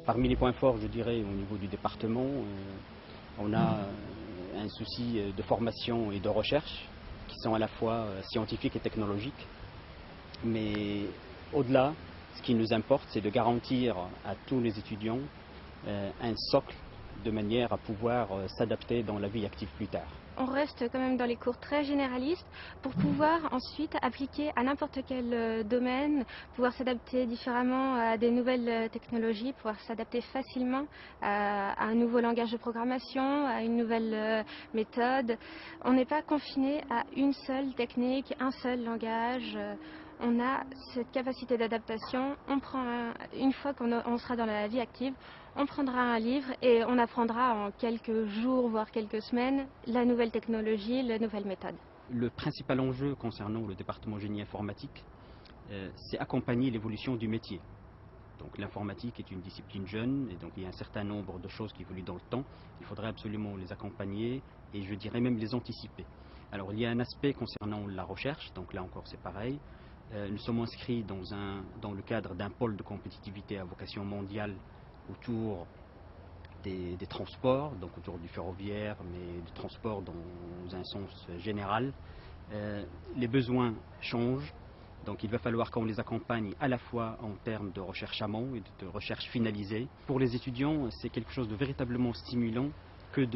Parmi les points forts, je dirais, au niveau du département, on a un souci de formation et de recherche qui sont à la fois scientifiques et technologiques. Mais au-delà, ce qui nous importe, c'est de garantir à tous les étudiants un socle de manière à pouvoir s'adapter dans la vie active plus tard. On reste quand même dans les cours très généralistes pour pouvoir ensuite appliquer à n'importe quel domaine, pouvoir s'adapter différemment à des nouvelles technologies, pouvoir s'adapter facilement à un nouveau langage de programmation, à une nouvelle méthode. On n'est pas confiné à une seule technique, un seul langage. On a cette capacité d'adaptation. Une fois qu'on sera dans la vie active, on prendra un livre et on apprendra en quelques jours, voire quelques semaines, la nouvelle technologie, la nouvelle méthode. Le principal enjeu concernant le département génie informatique, c'est accompagner l'évolution du métier. Donc l'informatique est une discipline jeune et donc il y a un certain nombre de choses qui évoluent dans le temps. Il faudrait absolument les accompagner et je dirais même les anticiper. Alors il y a un aspect concernant la recherche, donc là encore c'est pareil. Nous sommes inscrits dans le cadre d'un pôle de compétitivité à vocation mondiale autour des transports, donc autour du ferroviaire, mais du transport dans un sens général. Les besoins changent, donc il va falloir qu'on les accompagne à la fois en termes de recherche amont et de recherche finalisée. Pour les étudiants, c'est quelque chose de véritablement stimulant que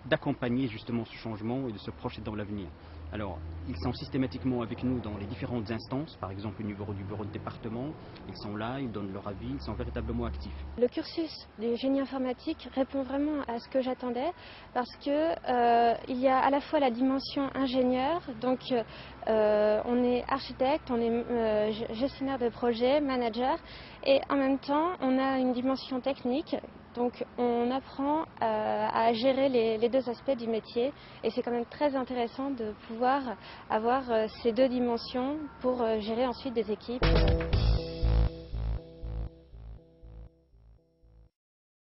d'accompagner justement ce changement et de se projeter dans l'avenir. Alors, ils sont systématiquement avec nous dans les différentes instances, par exemple au niveau du bureau de département, ils sont là, ils donnent leur avis, ils sont véritablement actifs. Le cursus du génie informatique répond vraiment à ce que j'attendais parce que il y a à la fois la dimension ingénieur, donc on est architecte, on est gestionnaire de projet, manager, et en même temps on a une dimension technique. Donc on apprend à gérer les deux aspects du métier et c'est quand même très intéressant de pouvoir avoir ces deux dimensions pour gérer ensuite des équipes.